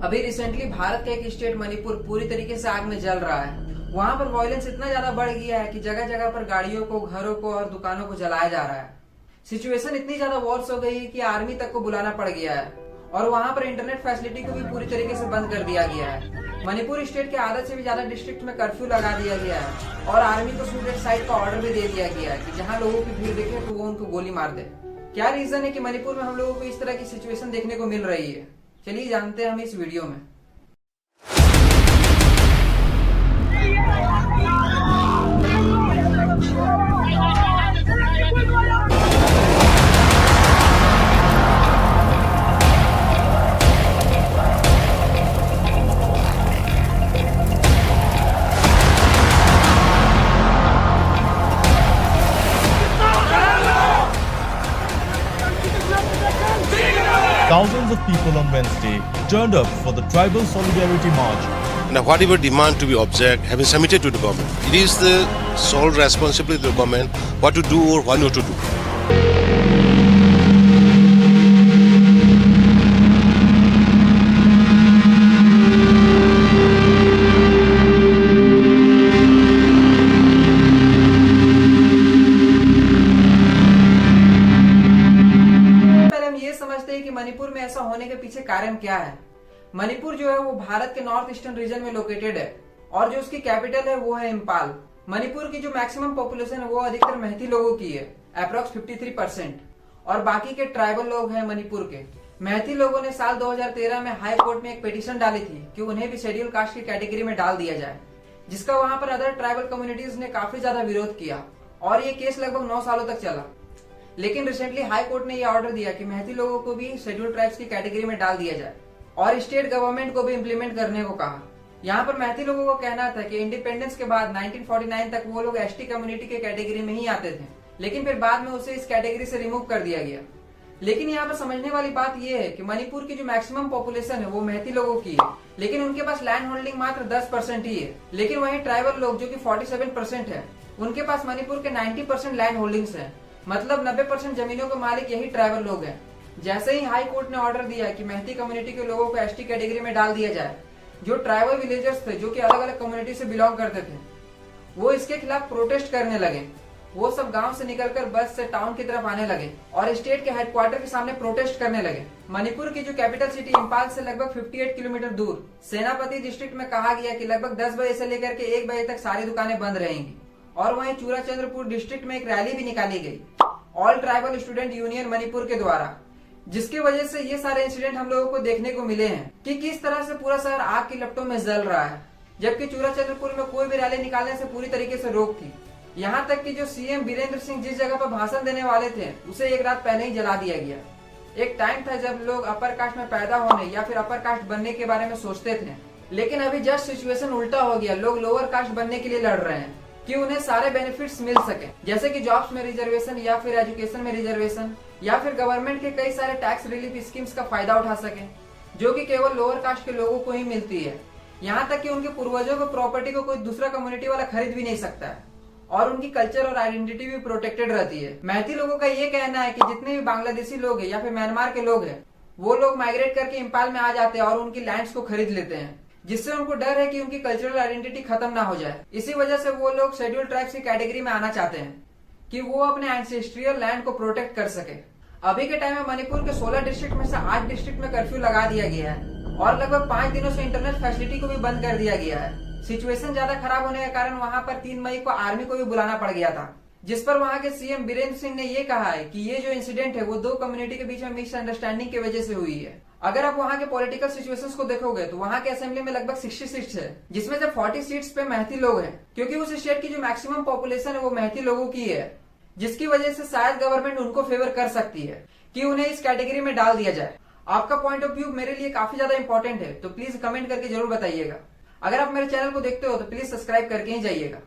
अभी रिसेंटली भारत का एक स्टेट मणिपुर पूरी तरीके से आग में जल रहा है। वहाँ पर वायलेंस इतना ज्यादा बढ़ गया है कि जगह जगह पर गाड़ियों को, घरों को और दुकानों को जलाया जा रहा है। सिचुएशन इतनी ज्यादा वॉर्स हो गई है कि आर्मी तक को बुलाना पड़ गया है और वहाँ पर इंटरनेट फैसिलिटी को भी पूरी तरीके से बंद कर दिया गया है। मणिपुर स्टेट के आधा से भी ज्यादा डिस्ट्रिक्ट में कर्फ्यू लगा दिया गया है और आर्मी को शूट एट साइट का ऑर्डर भी दे दिया गया है कि जहाँ लोगों की भीड़ दिखे तो वो उनको गोली मार दे। क्या रीजन है कि मणिपुर में हम लोगों को इस तरह की सिचुएशन देखने को मिल रही है? चलिए जानते हैं हम इस वीडियो में। Thousands of people on Wednesday turned up for the Tribal Solidarity March. Now, whatever demand to be object have been submitted to the government. It is the sole responsibility of the government what to do or what not to do. Manipur में ऐसा होने के पीछे कारण क्या है? मणिपुर जो है वो भारत के नॉर्थ ईस्टर्न रीजन में लोकेटेड है और जो उसकी कैपिटल है वो है इम्फाल। मणिपुर की जो मैक्सिमम पॉपुलेशन है वो अधिकतर मेहती लोगों की है, अप्रोक्स 53%, और बाकी के ट्राइबल लोग हैं मणिपुर के। मेहती लोगों ने साल 2013 में हाई कोर्ट में एक पिटीशन डाली थी कि उन्हें भी शेड्यूल कास्ट की कैटेगरी में डाल दिया जाए, जिसका वहां पर अदर ट्राइबल कम्युनिटीज ने काफी ज्यादा विरोध किया और ये केस लगभग 9 सालों तक चला। लेकिन रिसेंटली हाई कोर्ट ने यह ऑर्डर दिया कि मेहती लोगों को भी शेड्यूल ट्राइब्स की कैटेगरी में डाल दिया जाए और स्टेट गवर्नमेंट को भी इम्प्लीमेंट करने को कहा। यहाँ पर मेहती लोगों को कहना था कि इंडिपेंडेंस के बाद 1949 तक वो लोग एसटी कम्युनिटी के कैटेगरी में ही आते थे, लेकिन फिर बाद में उसे इस कैटेगरी से रिमूव कर दिया गया। लेकिन यहाँ पर समझने वाली बात यह है कि मणिपुर की जो मैक्सिमम पॉपुलेशन है वो मेहती लोगों की है, लेकिन उनके पास लैंड होल्डिंग मात्र 10% ही है। लेकिन वहीं ट्राइबल लोग जो कि 47% है, उनके पास मणिपुर के 90% लैंड होल्डिंग्स है, मतलब 90% जमीनों के मालिक यही ट्राइबल लोग हैं। जैसे ही हाई कोर्ट ने ऑर्डर दिया कि मेहती कम्युनिटी के लोगों को एसटी कैटेगरी में डाल दिया जाए, जो ट्राइबल विलेजर्स थे जो कि अलग अलग कम्युनिटी से बिलोंग करते थे, वो इसके खिलाफ प्रोटेस्ट करने लगे। वो सब गांव से निकलकर बस से टाउन की तरफ आने लगे और स्टेट के हेडक्वार्टर के सामने प्रोटेस्ट करने लगे। मणिपुर की जो कैपिटल सिटी इम्फाल से लगभग 58 किलोमीटर दूर सेनापति डिस्ट्रिक्ट में कहा गया कि लगभग 10 बजे से लेकर के 1 बजे तक सारी दुकानें बंद रहेंगी। और वहीं चूराचंद्रपुर डिस्ट्रिक्ट में एक रैली भी निकाली गई all tribal student union Manipur के द्वारा, जिसकी वजह से ये सारे इंसिडेंट हम लोगों को देखने को मिले हैं कि किस तरह से पूरा शहर आग की लपटों में जल रहा है, जबकि चूराचंद्रपुर में कोई भी रैली निकालने से पूरी तरीके से रोक थी। यहाँ तक कि जो सीएम बीरेंद्र सिंह जिस जगह पर भाषण देने वाले थे उसे एक रात पहले ही जला दिया गया। एक टाइम था जब लोग अपर कास्ट में पैदा होने या फिर अपर कास्ट बनने के बारे में सोचते थे, लेकिन अभी जस्ट सिचुएशन उल्टा हो गया। लोग लोअर कास्ट बनने के लिए लड़ रहे हैं कि उन्हें सारे बेनिफिट्स मिल सके, जैसे कि जॉब्स में रिजर्वेशन या फिर एजुकेशन में रिजर्वेशन या फिर गवर्नमेंट के कई सारे टैक्स रिलीफ स्कीम्स का फायदा उठा सके, जो कि केवल लोअर कास्ट के लोगों को ही मिलती है। यहाँ तक कि उनके पूर्वजों को प्रॉपर्टी को कोई दूसरा कम्युनिटी वाला खरीद भी नहीं सकता है और उनकी कल्चर और आइडेंटिटी भी प्रोटेक्टेड रहती है। मेहती लोगों का ये कहना है कि जितने भी बांग्लादेशी लोग हैं या फिर म्यांमार के लोग हैं, वो लोग माइग्रेट करके इम्फाल में आ जाते हैं और उनकी लैंड्स को खरीद लेते हैं, जिससे उनको डर है कि उनकी कल्चरल आइडेंटिटी खत्म ना हो जाए। इसी वजह से वो लोग शेड्यूल ट्राइब्स की कैटेगरी में आना चाहते हैं कि वो अपने एंसेस्ट्रियल लैंड को प्रोटेक्ट कर सके। अभी के टाइम में मणिपुर के 16 डिस्ट्रिक्ट में से 8 डिस्ट्रिक्ट में कर्फ्यू लगा दिया गया है और लगभग 5 दिनों से इंटरनेट फैसिलिटी को भी बंद कर दिया गया है। सिचुएशन ज्यादा खराब होने के कारण वहां पर 3 मई को आर्मी को भी बुलाना पड़ गया था, जिस पर वहां के सीएम बीरेंद्र सिंह ने ये कहा है कि ये जो इंसिडेंट है वो 2 कम्युनिटी के बीच में मिसअंडरस्टैंडिंग की वजह से हुई है। अगर आप वहां के पॉलिटिकल सिचुएशंस को देखोगे तो वहां के असेंबली में लगभग 60 सीट्स है, जिसमें से 40 सीट्स पे मेहती लोग हैं, क्योंकि उस स्टेट की जो मैक्सिमम पॉपुलेशन है वो मेहती लोगों की है, जिसकी वजह से शायद गवर्नमेंट उनको फेवर कर सकती है कि उन्हें इस कैटेगरी में डाल दिया जाए। आपका पॉइंट ऑफ व्यू मेरे लिए काफी ज्यादा इंपॉर्टेंट है, तो प्लीज कमेंट करके जरूर बताइएगा। अगर आप मेरे चैनल को देखते हो तो प्लीज सब्सक्राइब करके ही जाइएगा।